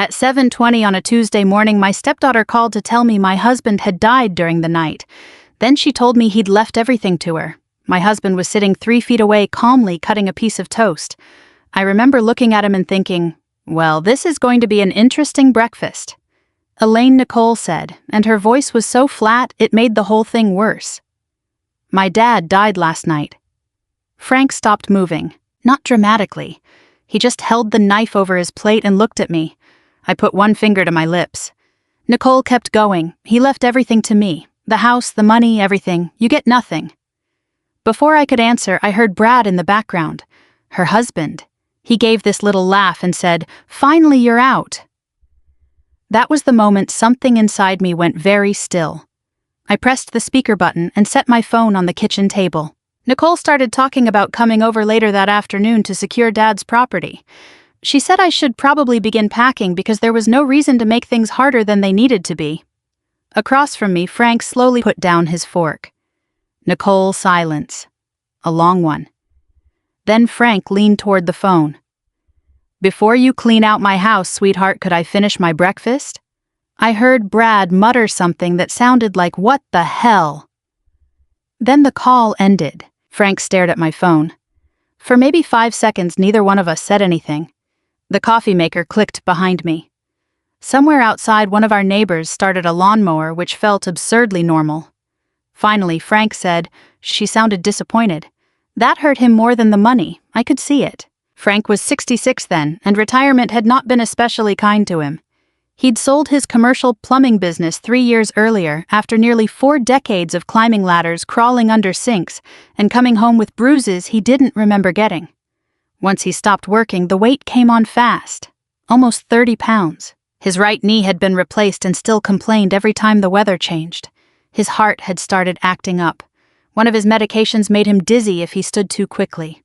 At 7:20 on a Tuesday morning, my stepdaughter called to tell me my husband had died during the night. Then she told me he'd left everything to her. My husband was sitting 3 feet away, calmly cutting a piece of toast. I remember looking at him and thinking, well, this is going to be an interesting breakfast. Elaine Nicole said, and her voice was so flat it made the whole thing worse. My dad died last night. Frank stopped moving, not dramatically. He just held the knife over his plate and looked at me. I put one finger to my lips. Nicole kept going. He left everything to me. The house, the money, everything. You get nothing. Before I could answer, I heard Brad in the background. Her husband. He gave this little laugh and said, "Finally, you're out." That was the moment something inside me went very still. I pressed the speaker button and set my phone on the kitchen table. Nicole started talking about coming over later that afternoon to secure Dad's property. She said I should probably begin packing because there was no reason to make things harder than they needed to be. Across from me, Frank slowly put down his fork. Nicole, silence. A long one. Then Frank leaned toward the phone. "Before you clean out my house, sweetheart, could I finish my breakfast?" I heard Brad mutter something that sounded like, "What the hell?" Then the call ended. Frank stared at my phone. For maybe 5 seconds, neither one of us said anything. The coffee maker clicked behind me. Somewhere outside, one of our neighbors started a lawnmower, which felt absurdly normal. Finally, Frank said, she sounded disappointed. That hurt him more than the money. I could see it. Frank was 66 then, and retirement had not been especially kind to him. He'd sold his commercial plumbing business 3 years earlier after nearly 4 decades of climbing ladders, crawling under sinks, and coming home with bruises he didn't remember getting. Once he stopped working, the weight came on fast. Almost 30 pounds. His right knee had been replaced and still complained every time the weather changed. His heart had started acting up. One of his medications made him dizzy if he stood too quickly.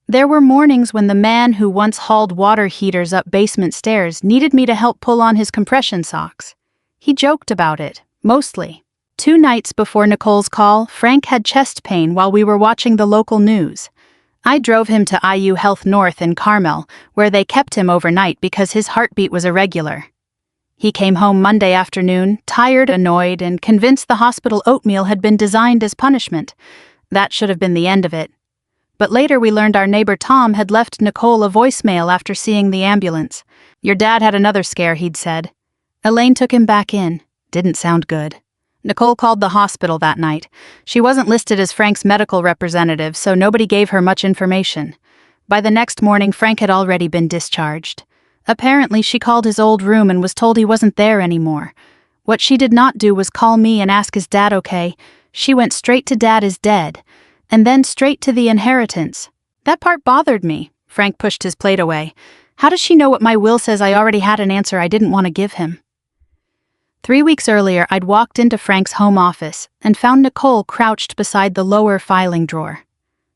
There were mornings when the man who once hauled water heaters up basement stairs needed me to help pull on his compression socks. He joked about it, mostly. 2 nights before Nicole's call, Frank had chest pain while we were watching the local news. I drove him to IU Health North in Carmel, where they kept him overnight because his heartbeat was irregular. He came home Monday afternoon, tired, annoyed, and convinced the hospital oatmeal had been designed as punishment. That should have been the end of it. But later we learned our neighbor Tom had left Nicole a voicemail after seeing the ambulance. "Your dad had another scare," he'd said. Elaine took him back in. Didn't sound good. Nicole called the hospital that night. She wasn't listed as Frank's medical representative, so nobody gave her much information. By the next morning, Frank had already been discharged. Apparently, she called his old room and was told he wasn't there anymore. What she did not do was call me and ask is Dad okay. She went straight to Dad is dead, and then straight to the inheritance. That part bothered me. Frank pushed his plate away. How does she know what my will says? I already had an answer I didn't want to give him. 3 weeks earlier, I'd walked into Frank's home office and found Nicole crouched beside the lower filing drawer.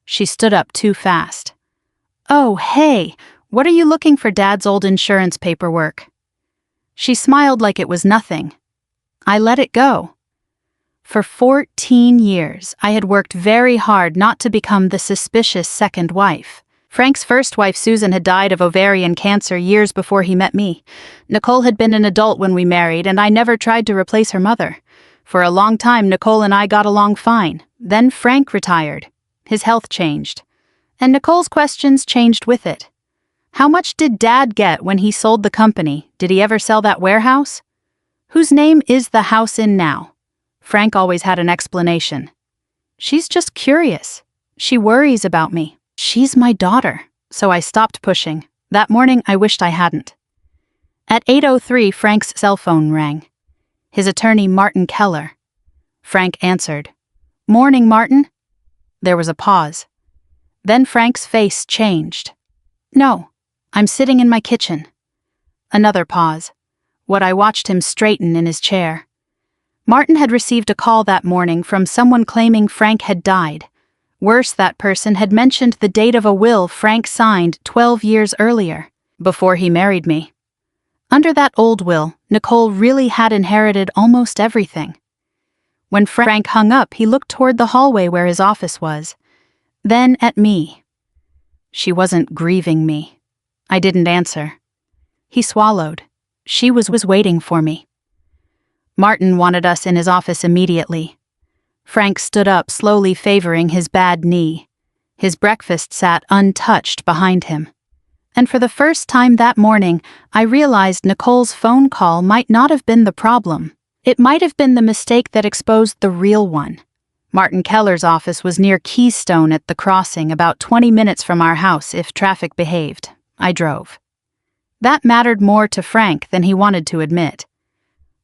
She stood up too fast. "Oh, hey, what are you looking for? Dad's old insurance paperwork." She smiled like it was nothing. I let it go. For 14 years, I had worked very hard not to become the suspicious second wife. Frank's first wife, Susan, had died of ovarian cancer years before he met me. Nicole had been an adult when we married, and I never tried to replace her mother. For a long time, Nicole and I got along fine. Then Frank retired. His health changed. And Nicole's questions changed with it. How much did Dad get when he sold the company? Did he ever sell that warehouse? Whose name is the house in now? Frank always had an explanation. She's just curious. She worries about me. She's my daughter. So I stopped pushing. That morning, I wished I hadn't. At 8:03, Frank's cell phone rang. His attorney, Martin Keller. Frank answered. "Morning, Martin." There was a pause. Then Frank's face changed. "No, I'm sitting in my kitchen." Another pause. What I watched him straighten in his chair. Martin had received a call that morning from someone claiming Frank had died. Worse, that person had mentioned the date of a will Frank signed 12 years earlier, before he married me. Under that old will, Nicole really had inherited almost everything. When Frank hung up, he looked toward the hallway where his office was. Then at me. She wasn't grieving me. I didn't answer. He swallowed. She was waiting for me. Martin wanted us in his office immediately. Frank stood up, slowly favoring his bad knee. His breakfast sat untouched behind him. And for the first time that morning, I realized Nicole's phone call might not have been the problem. It might have been the mistake that exposed the real one. Martin Keller's office was near Keystone at the crossing, about 20 minutes from our house if traffic behaved. I drove. That mattered more to Frank than he wanted to admit.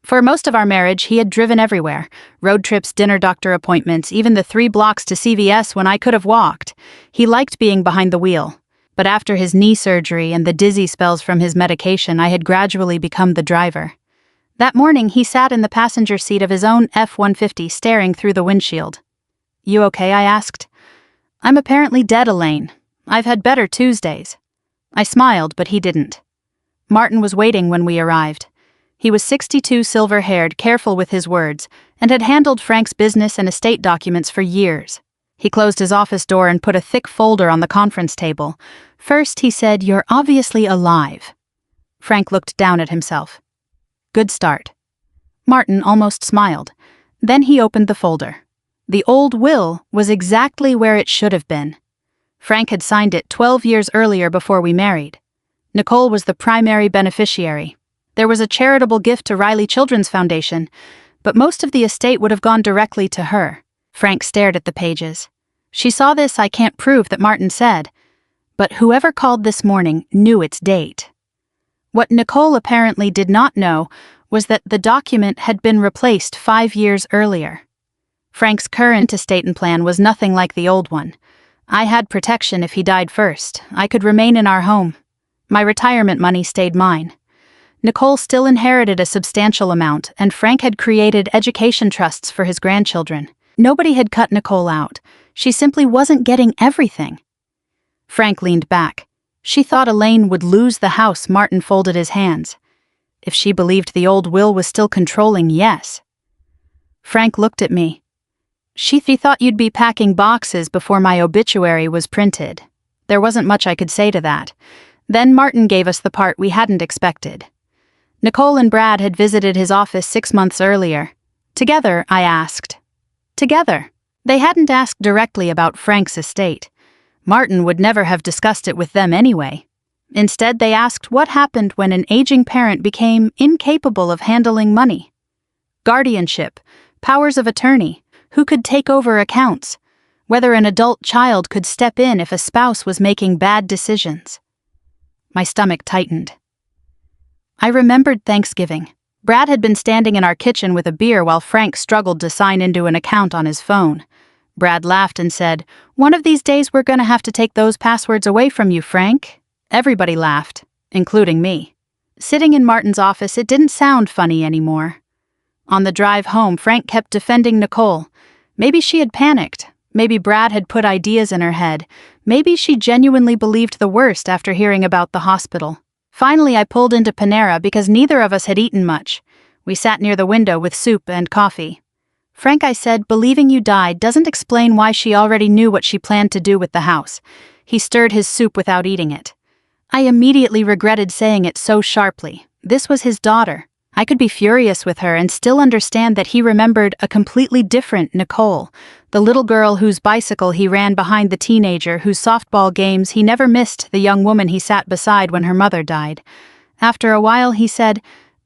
For most of our marriage, he had driven everywhere. Road trips, dinner, doctor appointments, even the 3 blocks to CVS when I could have walked. He liked being behind the wheel. But after his knee surgery and the dizzy spells from his medication, I had gradually become the driver. That morning, he sat in the passenger seat of his own F-150 staring through the windshield. "You okay?" I asked. "I'm apparently dead, Elaine. I've had better Tuesdays." I smiled, but he didn't. Martin was waiting when we arrived. He was 62, silver-haired, careful with his words, and had handled Frank's business and estate documents for years. He closed his office door and put a thick folder on the conference table. First, he said, "You're obviously alive." Frank looked down at himself. "Good start." Martin almost smiled. Then he opened the folder. The old will was exactly where it should have been. Frank had signed it 12 years earlier before we married. Nicole was the primary beneficiary. There was a charitable gift to Riley Children's Foundation, but most of the estate would have gone directly to her. Frank stared at the pages. "She saw this, I can't prove," that Martin said. But whoever called this morning knew its date. What Nicole apparently did not know was that the document had been replaced 5 years earlier. Frank's current estate and plan was nothing like the old one. I had protection if he died first. I could remain in our home. My retirement money stayed mine. Nicole still inherited a substantial amount, and Frank had created education trusts for his grandchildren. Nobody had cut Nicole out. She simply wasn't getting everything. Frank leaned back. "She thought Elaine would lose the house." Martin folded his hands. "If she believed the old will was still controlling, yes." Frank looked at me. "She thought you'd be packing boxes before my obituary was printed." There wasn't much I could say to that. Then Martin gave us the part we hadn't expected. Nicole and Brad had visited his office 6 months earlier. "Together?" I asked. "Together." They hadn't asked directly about Frank's estate. Martin would never have discussed it with them anyway. Instead, they asked what happened when an aging parent became incapable of handling money. Guardianship, powers of attorney, who could take over accounts, whether an adult child could step in if a spouse was making bad decisions. My stomach tightened. I remembered Thanksgiving. Brad had been standing in our kitchen with a beer while Frank struggled to sign into an account on his phone. Brad laughed and said, "One of these days we're going to have to take those passwords away from you, Frank." Everybody laughed, including me. Sitting in Martin's office, it didn't sound funny anymore. On the drive home, Frank kept defending Nicole. Maybe she had panicked. Maybe Brad had put ideas in her head. Maybe she genuinely believed the worst after hearing about the hospital. Finally, I pulled into Panera because neither of us had eaten much. We sat near the window with soup and coffee. "Frank," I said, "believing you died doesn't explain why she already knew what she planned to do with the house." He stirred his soup without eating it. I immediately regretted saying it so sharply. This was his daughter. I could be furious with her and still understand that he remembered a completely different Nicole, the little girl whose bicycle he ran behind the teenager, whose softball games he never missed, the young woman he sat beside when her mother died. After a while, he said,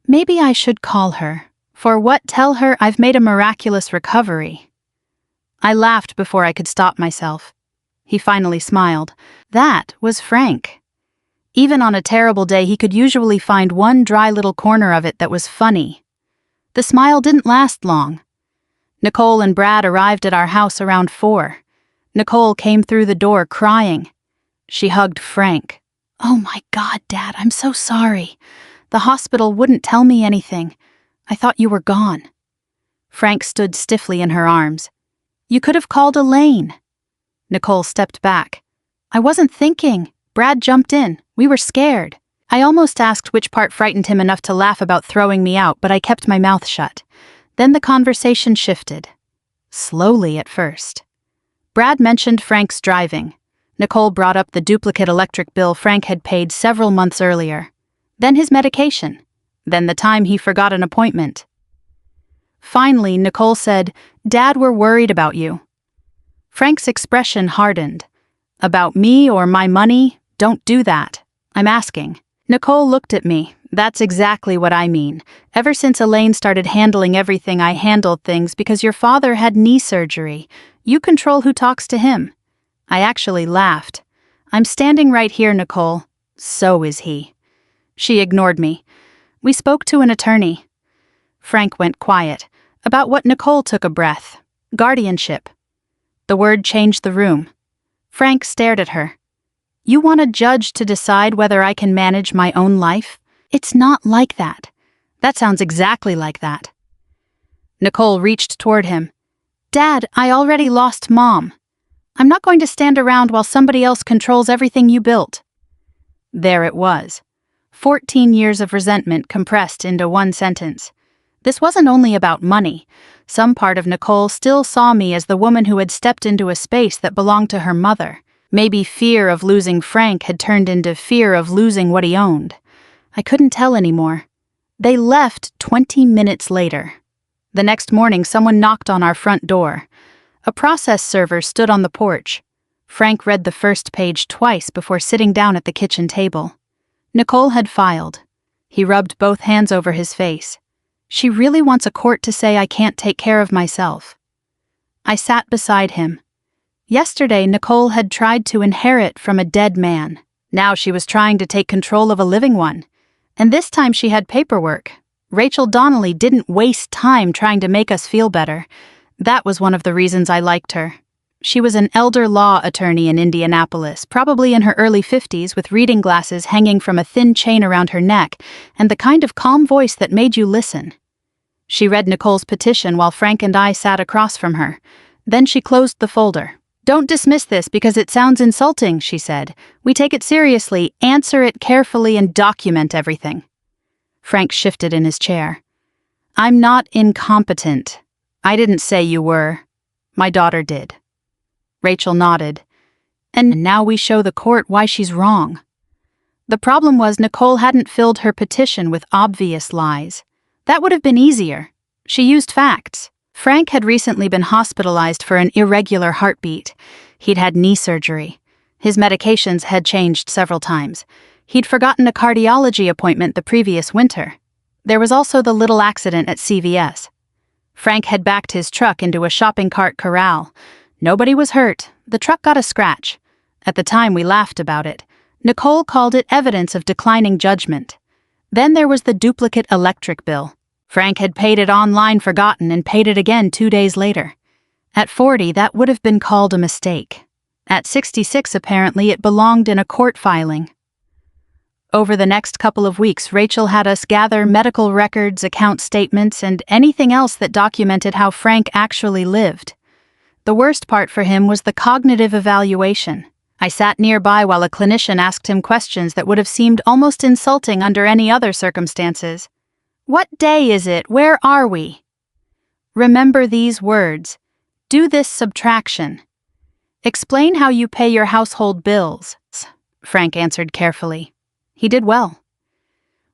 "Maybe I should call her. For what? Tell her I've made a miraculous recovery." I laughed before I could stop myself. He finally smiled. That was Frank. Even on a terrible day, he could usually find one dry little corner of it that was funny. The smile didn't last long. Nicole and Brad arrived at our house around 4. Nicole came through the door crying. She hugged Frank. "Oh my God, Dad, I'm so sorry. The hospital wouldn't tell me anything. I thought you were gone." Frank stood stiffly in her arms. "You could have called Elaine." Nicole stepped back. "I wasn't thinking." Brad jumped in. We were scared. I almost asked which part frightened him enough to laugh about throwing me out, but I kept my mouth shut. Then the conversation shifted. Slowly at first. Brad mentioned Frank's driving. Nicole brought up the duplicate electric bill Frank had paid several months earlier. Then his medication. then the time he forgot an appointment. Finally, Nicole said, "Dad, we're worried about you." Frank's expression hardened. "About me or my money? Don't do that. I'm asking." Nicole looked at me. "That's exactly what I mean. Ever since Elaine started handling everything, I handled things because your father had knee surgery. You control who talks to him." I actually laughed. "I'm standing right here, Nicole. So is he." She ignored me. "We spoke to an attorney." Frank went quiet. About what Nicole took a breath. Guardianship. The word changed the room. Frank stared at her. "You want a judge to decide whether I can manage my own life? It's not like that." "That sounds exactly like that." Nicole reached toward him. "Dad, I already lost Mom. I'm not going to stand around while somebody else controls everything you built." There it was. 14 years of resentment compressed into one sentence. This wasn't only about money. Some part of Nicole still saw me as the woman who had stepped into a space that belonged to her mother. Maybe fear of losing Frank had turned into fear of losing what he owned. I couldn't tell anymore. They left 20 minutes later. The next morning, someone knocked on our front door. A process server stood on the porch. Frank read the first page twice before sitting down at the kitchen table. Nicole had filed. He rubbed both hands over his face. "She really wants a court to say I can't take care of myself." I sat beside him. Yesterday, Nicole had tried to inherit from a dead man. Now she was trying to take control of a living one. And this time she had paperwork. Rachel Donnelly didn't waste time trying to make us feel better. That was one of the reasons I liked her. She was an elder law attorney in Indianapolis, probably in her early 50s, with reading glasses hanging from a thin chain around her neck, and the kind of calm voice that made you listen. She read Nicole's petition while Frank and I sat across from her. Then she closed the folder. "Don't dismiss this because it sounds insulting," she said. "We take it seriously, answer it carefully, and document everything." Frank shifted in his chair. "I'm not incompetent. I didn't say you were. My daughter did." Rachel nodded. "And now we show the court why she's wrong." The problem was Nicole hadn't filled her petition with obvious lies. That would have been easier. She used facts. Frank had recently been hospitalized for an irregular heartbeat. He'd had knee surgery. His medications had changed several times. He'd forgotten a cardiology appointment the previous winter. There was also the little accident at CVS. Frank had backed his truck into a shopping cart corral. Nobody was hurt. The truck got a scratch. At the time, we laughed about it. Nicole called it evidence of declining judgment. Then there was the duplicate electric bill. Frank had paid it online, forgotten, and paid it again 2 days later. At 40, that would have been called a mistake. At 66, apparently, it belonged in a court filing. Over the next couple of weeks, Rachel had us gather medical records, account statements, and anything else that documented how Frank actually lived. The worst part for him was the cognitive evaluation. I sat nearby while a clinician asked him questions that would have seemed almost insulting under any other circumstances. "What day is it? Where are we?" "Remember these words. Do this subtraction. Explain how you pay your household bills," Frank answered carefully. He did well.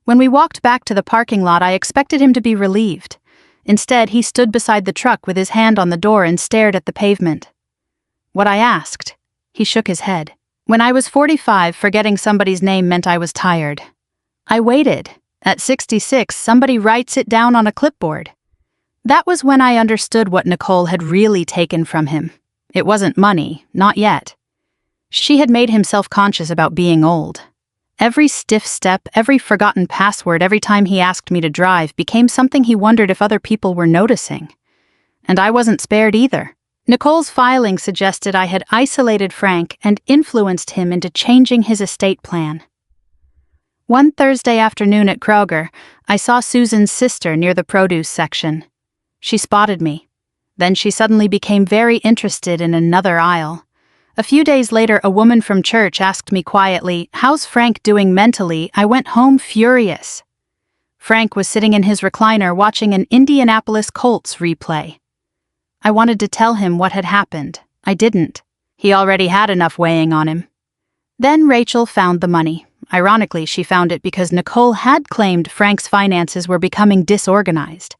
When we walked back to the parking lot, I expected him to be relieved. Instead, he stood beside the truck with his hand on the door and stared at the pavement. What I asked, he shook his head. When I was 45, forgetting somebody's name meant I was tired. I waited. At 66, somebody writes it down on a clipboard. That was when I understood what Nicole had really taken from him. It wasn't money, not yet. She had made him self-conscious about being old. Every stiff step, every forgotten password, every time he asked me to drive became something he wondered if other people were noticing. And I wasn't spared either. Nicole's filing suggested I had isolated Frank and influenced him into changing his estate plan. One Thursday afternoon at Kroger, I saw Susan's sister near the produce section. She spotted me. Then she suddenly became very interested in another aisle. A few days later, a woman from church asked me quietly, "How's Frank doing mentally?" I went home furious. Frank was sitting in his recliner watching an Indianapolis Colts replay. I wanted to tell him what had happened. I didn't. He already had enough weighing on him. Then Rachel found the money. Ironically, she found it because Nicole had claimed Frank's finances were becoming disorganized.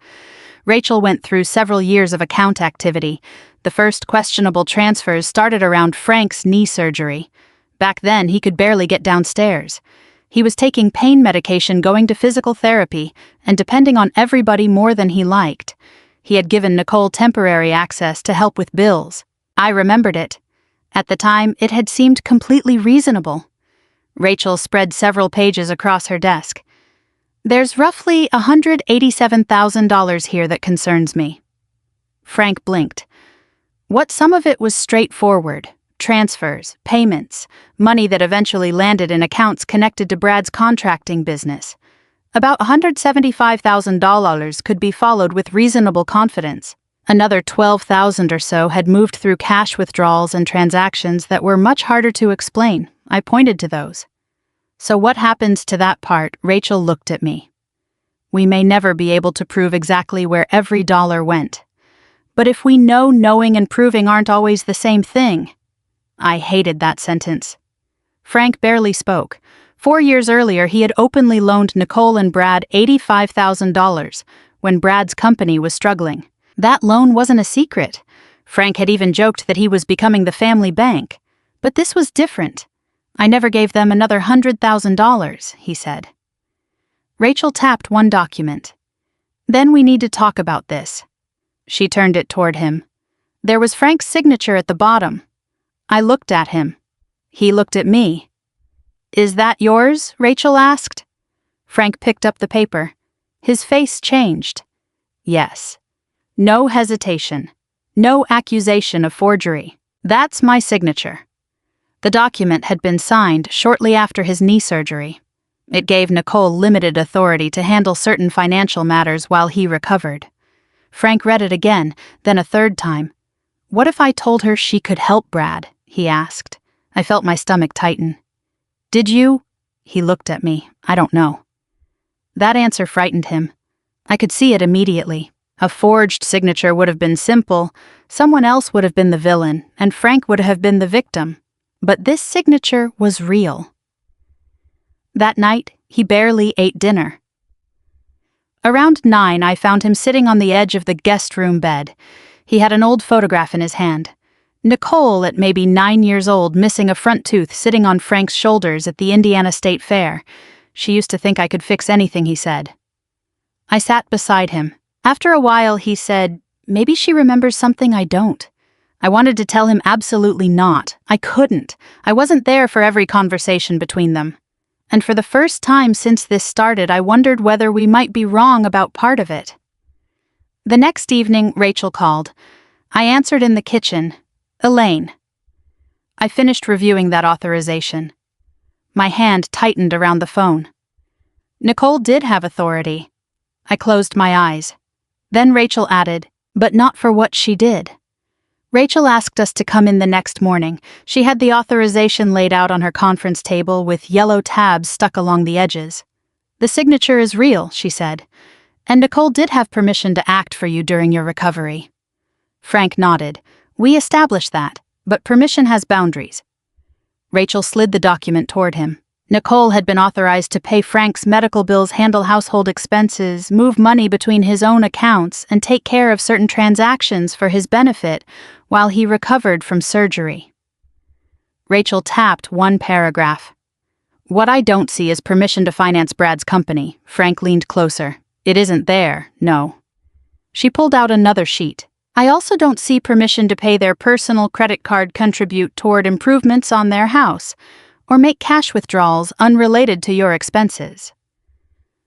Rachel went through several years of account activity. The first questionable transfers started around Frank's knee surgery. Back then, he could barely get downstairs. He was taking pain medication, going to physical therapy, and depending on everybody more than he liked. He had given Nicole temporary access to help with bills. I remembered it. At the time, it had seemed completely reasonable. Rachel spread several pages across her desk. There's roughly $187,000 here that concerns me. Frank blinked. What some of it was straightforward. Transfers, payments, money that eventually landed in accounts connected to Brad's contracting business. About $175,000 could be followed with reasonable confidence. Another $12,000 or so had moved through cash withdrawals and transactions that were much harder to explain. I pointed to those. So what happens to that part? Rachel looked at me. We may never be able to prove exactly where every dollar went. But if we know knowing and proving aren't always the same thing. I hated that sentence. Frank barely spoke. 4 years earlier, he had openly loaned Nicole and Brad $85,000 when Brad's company was struggling. That loan wasn't a secret. Frank had even joked that he was becoming the family bank. But this was different. I never gave them another $100,000, he said. Rachel tapped one document. Then we need to talk about this. She turned it toward him. There was Frank's signature at the bottom. I looked at him. He looked at me. Is that yours? Rachel asked. Frank picked up the paper. His face changed. Yes. No hesitation. No accusation of forgery. That's my signature. The document had been signed shortly after his knee surgery. It gave Nicole limited authority to handle certain financial matters while he recovered. Frank read it again, then a third time. What if I told her she could help Brad? He asked. I felt my stomach tighten. Did you? He looked at me. I don't know. That answer frightened him. I could see it immediately. A forged signature would have been simple, someone else would have been the villain, and Frank would have been the victim. But this signature was real. That night, he barely ate dinner. Around 9, I found him sitting on the edge of the guest room bed. He had an old photograph in his hand. Nicole, at maybe 9 years old, missing a front tooth, sitting on Frank's shoulders at the Indiana State Fair. She used to think I could fix anything, he said. I sat beside him. After a while, he said, maybe she remembers something I don't. I wanted to tell him absolutely not. I couldn't. I wasn't there for every conversation between them. And for the first time since this started, I wondered whether we might be wrong about part of it. The next evening, Rachel called. I answered in the kitchen. Elaine. I finished reviewing that authorization. My hand tightened around the phone. Nicole did have authority. I closed my eyes. Then Rachel added, but not for what she did. Rachel asked us to come in the next morning. She had the authorization laid out on her conference table with yellow tabs stuck along the edges. The signature is real, she said, and Nicole did have permission to act for you during your recovery. Frank nodded. We established that, but permission has boundaries. Rachel slid the document toward him. Nicole had been authorized to pay Frank's medical bills, handle household expenses, move money between his own accounts, and take care of certain transactions for his benefit while he recovered from surgery. Rachel tapped one paragraph. What I don't see is permission to finance Brad's company. Frank leaned closer. It isn't there, no. She pulled out another sheet. I also don't see permission to pay their personal credit card contribute toward improvements on their house, or make cash withdrawals unrelated to your expenses.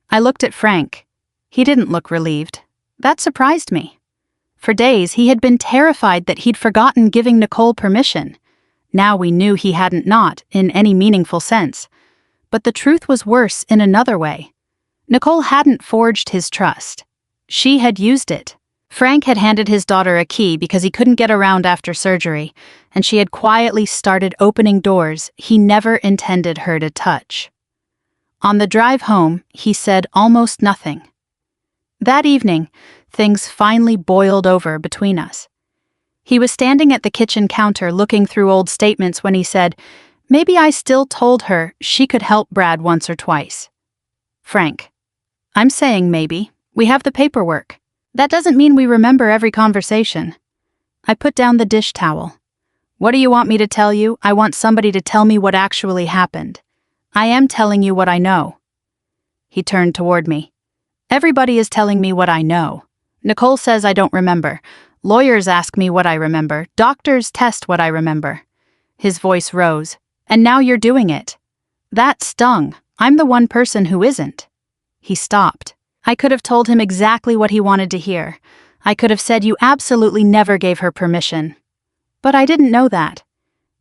I looked at Frank. He didn't look relieved. That surprised me. For days, he had been terrified that he'd forgotten giving Nicole permission. Now we knew he hadn't not, in any meaningful sense. But the truth was worse in another way. Nicole hadn't forged his trust. She had used it. Frank had handed his daughter a key because he couldn't get around after surgery, and she had quietly started opening doors he never intended her to touch. On the drive home, he said almost nothing. That evening, things finally boiled over between us. He was standing at the kitchen counter looking through old statements when he said, Maybe I still told her she could help Brad once or twice. Frank. I'm saying maybe. We have the paperwork. That doesn't mean we remember every conversation. I put down the dish towel. What do you want me to tell you? I want somebody to tell me what actually happened. I am telling you what I know. He turned toward me. Everybody is telling me what I know. Nicole says I don't remember. Lawyers ask me what I remember. Doctors test what I remember. His voice rose. And now you're doing it. That stung. I'm the one person who isn't. He stopped. I could have told him exactly what he wanted to hear. I could have said you absolutely never gave her permission. But I didn't know that.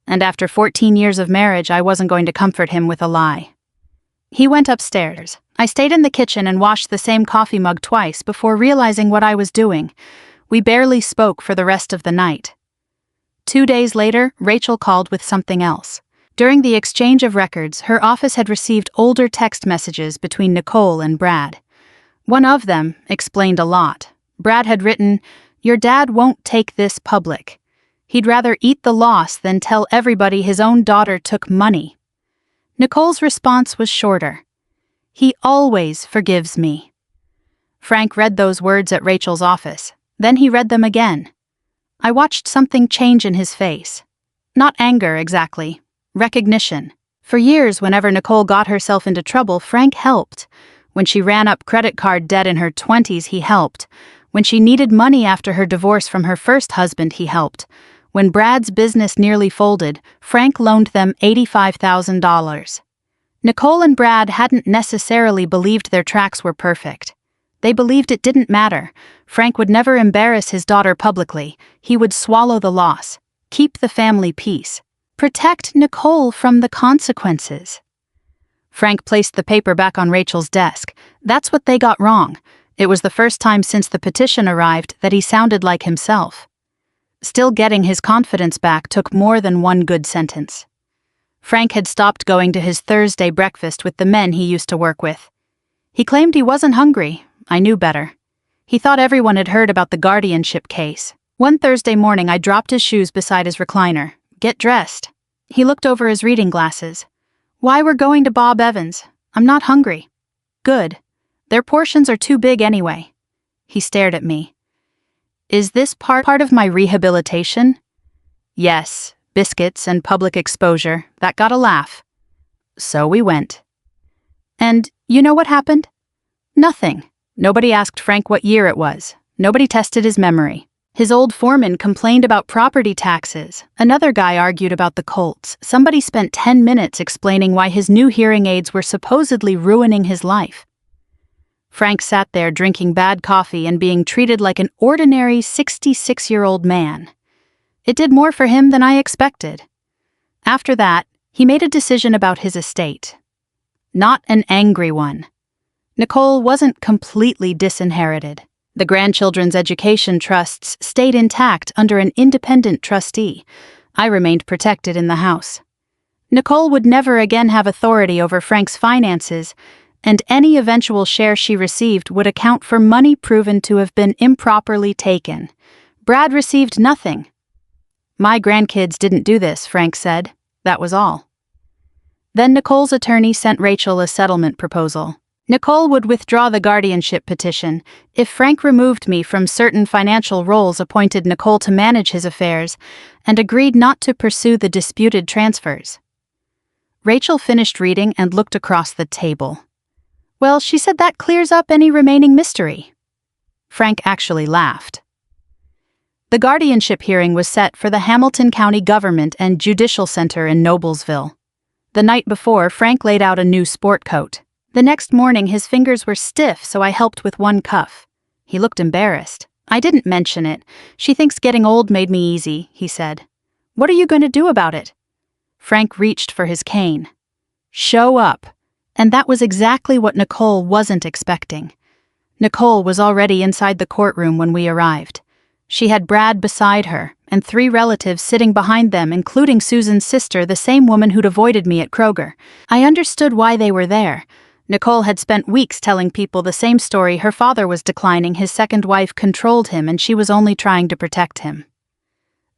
And after 14 years of marriage, I wasn't going to comfort him with a lie. He went upstairs. I stayed in the kitchen and washed the same coffee mug twice before realizing what I was doing. We barely spoke for the rest of the night. 2 days later, Rachel called with something else. During the exchange of records, her office had received older text messages between Nicole and Brad. One of them explained a lot. Brad had written, "Your dad won't take this public. He'd rather eat the loss than tell everybody his own daughter took money." Nicole's response was shorter. "He always forgives me." Frank read those words at Rachel's office. Then he read them again. I watched something change in his face. Not anger, exactly. Recognition. For years, whenever Nicole got herself into trouble, Frank helped. When she ran up credit card debt in her 20s, he helped. When she needed money after her divorce from her first husband, he helped. When Brad's business nearly folded, Frank loaned them $85,000. Nicole and Brad hadn't necessarily believed their tracks were perfect. They believed it didn't matter. Frank would never embarrass his daughter publicly. He would swallow the loss, keep the family peace, protect Nicole from the consequences. Frank placed the paper back on Rachel's desk. That's what they got wrong. It was the first time since the petition arrived that he sounded like himself. Still getting his confidence back took more than one good sentence. Frank had stopped going to his Thursday breakfast with the men he used to work with. He claimed he wasn't hungry. I knew better. He thought everyone had heard about the guardianship case. One Thursday morning, I dropped his shoes beside his recliner. "Get dressed." He looked over his reading glasses. "Why, we're going to Bob Evans. I'm not hungry." "Good. Their portions are too big anyway." He stared at me. "Is this part of my rehabilitation?" "Yes, biscuits and public exposure. That got a laugh." So we went. And you know what happened? Nothing. Nobody asked Frank what year it was. Nobody tested his memory. His old foreman complained about property taxes. Another guy argued about the Colts. Somebody spent 10 minutes explaining why his new hearing aids were supposedly ruining his life. Frank sat there drinking bad coffee and being treated like an ordinary 66-year-old man. It did more for him than I expected. After that, he made a decision about his estate. Not an angry one. Nicole wasn't completely disinherited. The grandchildren's education trusts stayed intact under an independent trustee. I remained protected in the house. Nicole would never again have authority over Frank's finances, and any eventual share she received would account for money proven to have been improperly taken. Brad received nothing. "My grandkids didn't do this," Frank said. That was all. Then Nicole's attorney sent Rachel a settlement proposal. Nicole would withdraw the guardianship petition if Frank removed me from certain financial roles, appointed Nicole to manage his affairs, and agreed not to pursue the disputed transfers. Rachel finished reading and looked across the table. "Well, she said that clears up any remaining mystery." Frank actually laughed. The guardianship hearing was set for the Hamilton County Government and Judicial Center in Noblesville. The night before, Frank laid out a new sport coat. The next morning, his fingers were stiff, so I helped with one cuff. He looked embarrassed. "I didn't mention it. She thinks getting old made me easy," he said. "What are you going to do about it?" Frank reached for his cane. "Show up." And that was exactly what Nicole wasn't expecting. Nicole was already inside the courtroom when we arrived. She had Brad beside her, and 3 relatives sitting behind them, including Susan's sister, the same woman who'd avoided me at Kroger. I understood why they were there. Nicole had spent weeks telling people the same story. Her father was declining, his second wife controlled him, and she was only trying to protect him.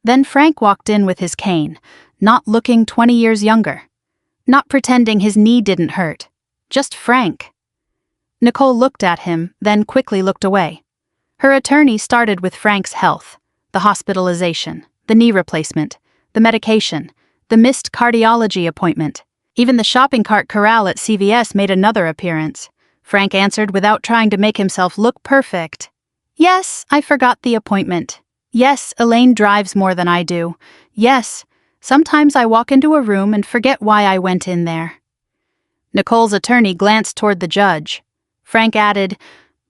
Then Frank walked in with his cane, not looking 20 years younger. Not pretending his knee didn't hurt. Just Frank. Nicole looked at him, then quickly looked away. Her attorney started with Frank's health, the hospitalization, the knee replacement, the medication, the missed cardiology appointment. Even the shopping cart corral at CVS made another appearance. Frank answered without trying to make himself look perfect. Yes, I forgot the appointment. Yes, Elaine drives more than I do. Yes, sometimes I walk into a room and forget why I went in there. Nicole's attorney glanced toward the judge. Frank added,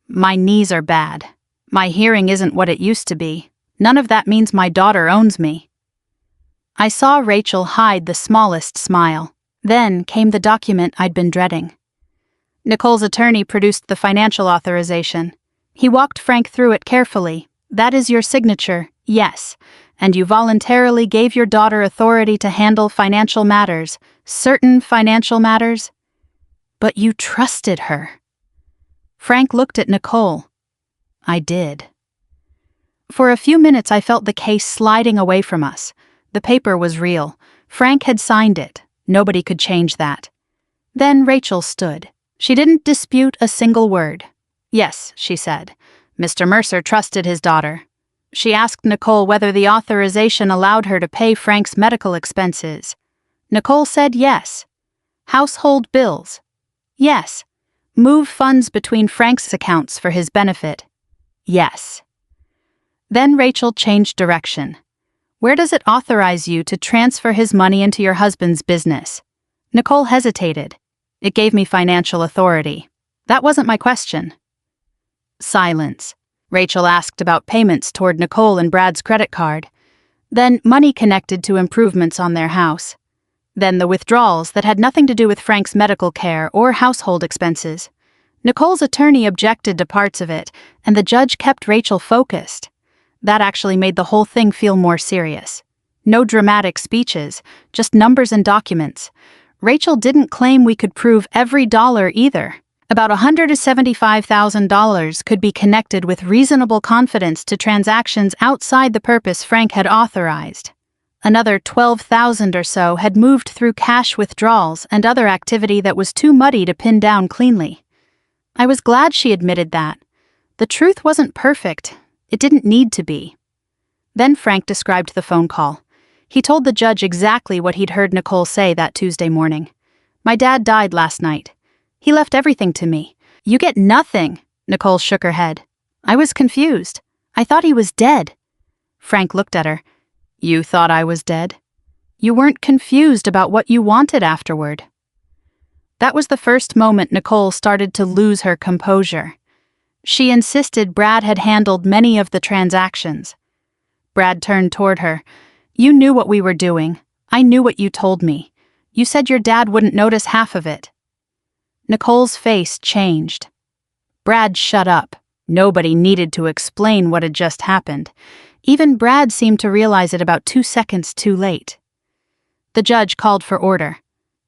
"My knees are bad. My hearing isn't what it used to be. None of that means my daughter owns me." I saw Rachel hide the smallest smile. Then came the document I'd been dreading. Nicole's attorney produced the financial authorization. He walked Frank through it carefully. "That is your signature, yes, and you voluntarily gave your daughter authority to handle financial matters, certain financial matters. But you trusted her." Frank looked at Nicole. "I did." For a few minutes I felt the case sliding away from us. The paper was real. Frank had signed it. Nobody could change that. Then Rachel stood. She didn't dispute a single word. "Yes," she said. "Mr. Mercer trusted his daughter." She asked Nicole whether the authorization allowed her to pay Frank's medical expenses. Nicole said yes. Household bills? Yes. Move funds between Frank's accounts for his benefit? Yes. Then Rachel changed direction. "Where does it authorize you to transfer his money into your husband's business?" Nicole hesitated. "It gave me financial authority." "That wasn't my question." Silence. Rachel asked about payments toward Nicole and Brad's credit card. Then money connected to improvements on their house. Then the withdrawals that had nothing to do with Frank's medical care or household expenses. Nicole's attorney objected to parts of it, and the judge kept Rachel focused. That actually made the whole thing feel more serious. No dramatic speeches, just numbers and documents. Rachel didn't claim we could prove every dollar either. About $175,000 could be connected with reasonable confidence to transactions outside the purpose Frank had authorized. Another $12,000 or so had moved through cash withdrawals and other activity that was too muddy to pin down cleanly. I was glad she admitted that. The truth wasn't perfect. It didn't need to be. Then Frank described the phone call. He told the judge exactly what he'd heard Nicole say that Tuesday morning. "My dad died last night. He left everything to me." "You get nothing." Nicole shook her head. I was confused. I thought he was dead. Frank looked at her. "You thought I was dead? You weren't confused about what you wanted afterward." That was the first moment Nicole started to lose her composure. She insisted Brad had handled many of the transactions. Brad turned toward her. "You knew what we were doing. I knew what you told me. You said your dad wouldn't notice half of it." Nicole's face changed. Brad shut up. Nobody needed to explain what had just happened. Even Brad seemed to realize it about 2 seconds too late. The judge called for order.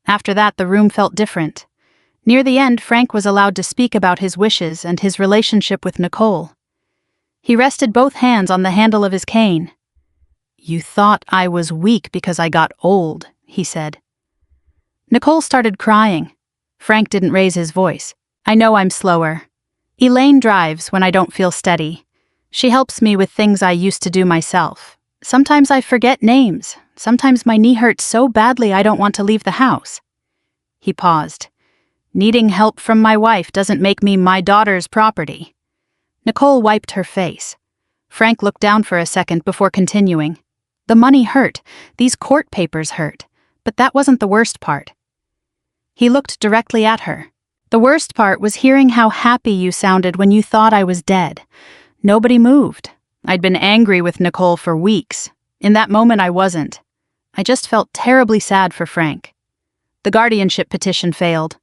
After that, the room felt different. Near the end, Frank was allowed to speak about his wishes and his relationship with Nicole. He rested both hands on the handle of his cane. "You thought I was weak because I got old," he said. Nicole started crying. Frank didn't raise his voice. "I know I'm slower. Elaine drives when I don't feel steady. She helps me with things I used to do myself. Sometimes I forget names. Sometimes my knee hurts so badly I don't want to leave the house." He paused. "Needing help from my wife doesn't make me my daughter's property." Nicole wiped her face. Frank looked down for a second before continuing. "The money hurt. These court papers hurt. But that wasn't the worst part." He looked directly at her. "The worst part was hearing how happy you sounded when you thought I was dead. Nobody moved. I'd been angry with Nicole for weeks. In that moment I wasn't. I just felt terribly sad for Frank." The guardianship petition failed.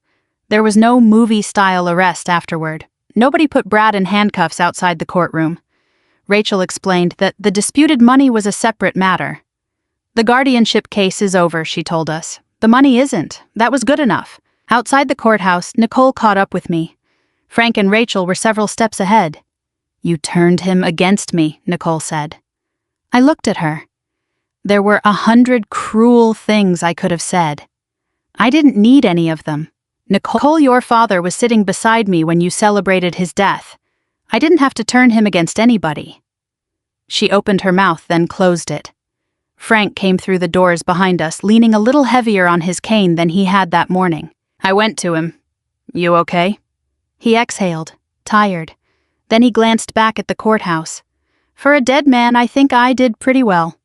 There was no movie-style arrest afterward. Nobody put Brad in handcuffs outside the courtroom. Rachel explained that the disputed money was a separate matter. "The guardianship case is over," she told us. "The money isn't. That was good enough." Outside the courthouse, Nicole caught up with me. Frank and Rachel were several steps ahead. "You turned him against me," Nicole said. I looked at her. There were 100 cruel things I could have said. I didn't need any of them. Nicole, your father was sitting beside me when you celebrated his death. I didn't have to turn him against anybody. She opened her mouth, then closed it. Frank came through the doors behind us, leaning a little heavier on his cane than he had that morning. I went to him. You okay? He exhaled, tired. Then he glanced back at the courthouse. For a dead man, I think I did pretty well.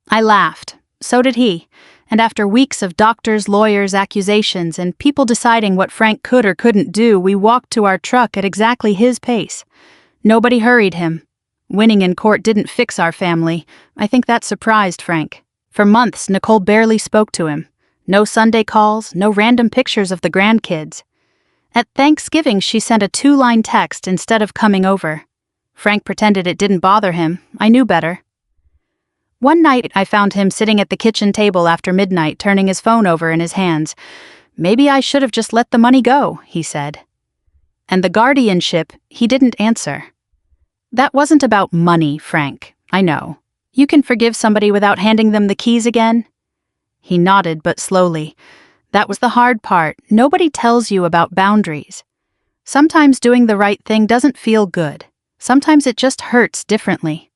I laughed. So did he. And after weeks of doctors, lawyers, accusations, and people deciding what Frank could or couldn't do, we walked to our truck at exactly his pace. Nobody hurried him. Winning in court didn't fix our family. I think that surprised Frank. For months, Nicole barely spoke to him. No Sunday calls, no random pictures of the grandkids. At Thanksgiving, she sent a 2-line text instead of coming over. Frank pretended it didn't bother him. I knew better. One night, I found him sitting at the kitchen table after midnight, turning his phone over in his hands. Maybe I should have just let the money go, he said. And the guardianship, he didn't answer. That wasn't about money, Frank. I know. You can forgive somebody without handing them the keys again? He nodded, but slowly. That was the hard part. Nobody tells you about boundaries. Sometimes doing the right thing doesn't feel good. Sometimes it just hurts differently.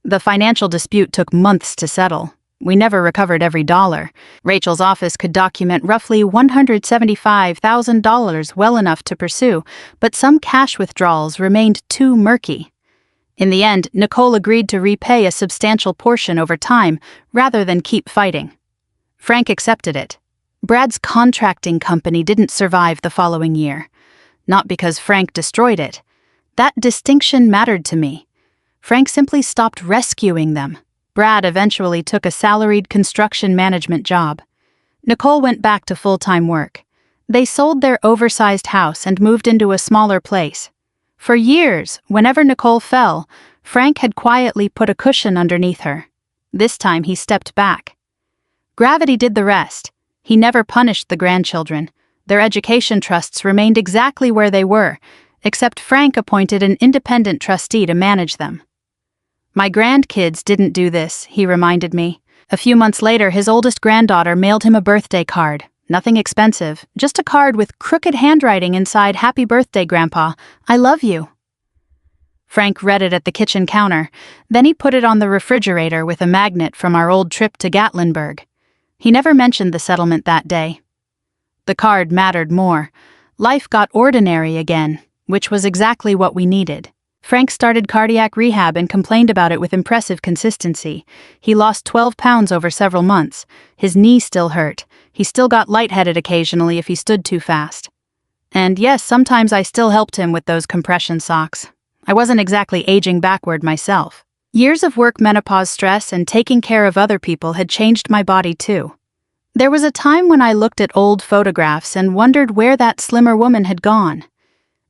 The financial dispute took months to settle. We never recovered every dollar. Rachel's office could document roughly $175,000 well enough to pursue, but some cash withdrawals remained too murky. In the end, Nicole agreed to repay a substantial portion over time rather than keep fighting. Frank accepted it. Brad's contracting company didn't survive the following year. Not because Frank destroyed it. That distinction mattered to me. Frank simply stopped rescuing them. Brad eventually took a salaried construction management job. Nicole went back to full-time work. They sold their oversized house and moved into a smaller place. For years, whenever Nicole fell, Frank had quietly put a cushion underneath her. This time he stepped back. Gravity did the rest. He never punished the grandchildren. Their education trusts remained exactly where they were, except Frank appointed an independent trustee to manage them. My grandkids didn't do this, he reminded me. A few months later, his oldest granddaughter mailed him a birthday card. Nothing expensive, just a card with crooked handwriting inside, "Happy birthday, Grandpa. I love you." Frank read it at the kitchen counter. Then he put it on the refrigerator with a magnet from our old trip to Gatlinburg. He never mentioned the settlement that day. The card mattered more. Life got ordinary again, which was exactly what we needed. Frank started cardiac rehab and complained about it with impressive consistency. He lost 12 pounds over several months. His knee still hurt. He still got lightheaded occasionally if he stood too fast. And yes, sometimes I still helped him with those compression socks. I wasn't exactly aging backward myself. Years of work, menopause stress, and taking care of other people had changed my body too. There was a time when I looked at old photographs and wondered where that slimmer woman had gone.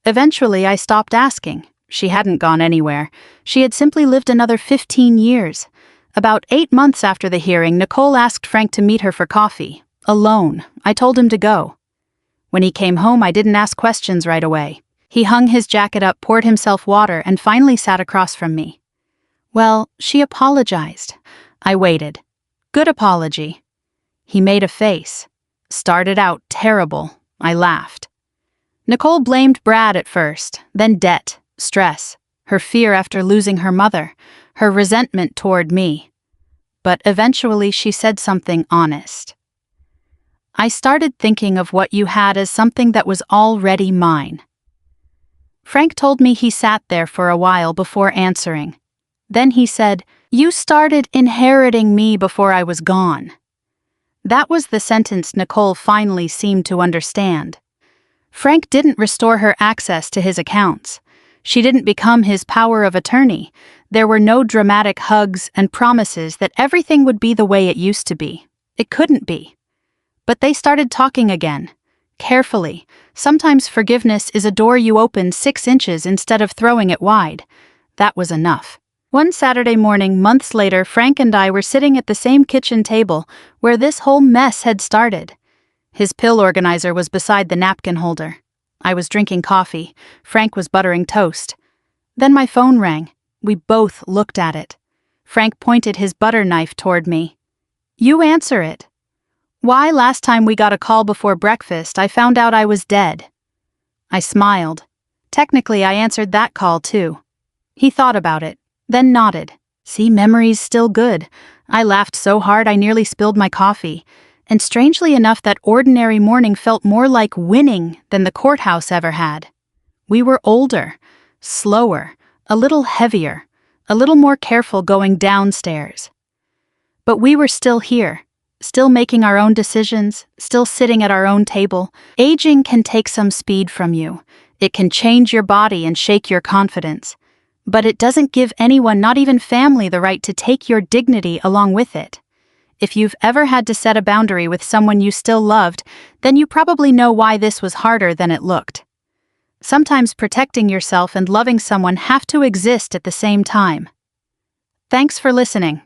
Eventually, I stopped asking. She hadn't gone anywhere. She had simply lived another 15 years. About 8 months after the hearing, Nicole asked Frank to meet her for coffee. Alone. I told him to go. When he came home, I didn't ask questions right away. He hung his jacket up, poured himself water, and finally sat across from me. Well, she apologized. I waited. Good apology. He made a face. Started out terrible. I laughed. Nicole blamed Brad at first, then debt, stress, her fear after losing her mother, her resentment toward me. But eventually she said something honest. I started thinking of what you had as something that was already mine. Frank told me he sat there for a while before answering. Then he said, "You started inheriting me before I was gone." That was the sentence Nicole finally seemed to understand. Frank didn't restore her access to his accounts. She didn't become his power of attorney. There were no dramatic hugs and promises that everything would be the way it used to be. It couldn't be. But they started talking again. Carefully. Sometimes forgiveness is a door you open 6 inches instead of throwing it wide. That was enough. One Saturday morning, months later, Frank and I were sitting at the same kitchen table where this whole mess had started. His pill organizer was beside the napkin holder. I was drinking coffee. Frank was buttering toast. Then my phone rang. We both looked at it. Frank pointed his butter knife toward me. You answer it. Why, last time we got a call before breakfast, I found out I was dead. I smiled. Technically, I answered that call too. He thought about it, then nodded. See, memory's still good. I laughed so hard I nearly spilled my coffee. And strangely enough, that ordinary morning felt more like winning than the courthouse ever had. We were older, slower, a little heavier, a little more careful going downstairs. But we were still here, still making our own decisions, still sitting at our own table. Aging can take some speed from you. It can change your body and shake your confidence. But it doesn't give anyone, not even family, the right to take your dignity along with it. If you've ever had to set a boundary with someone you still loved, then you probably know why this was harder than it looked. Sometimes protecting yourself and loving someone have to exist at the same time. Thanks for listening.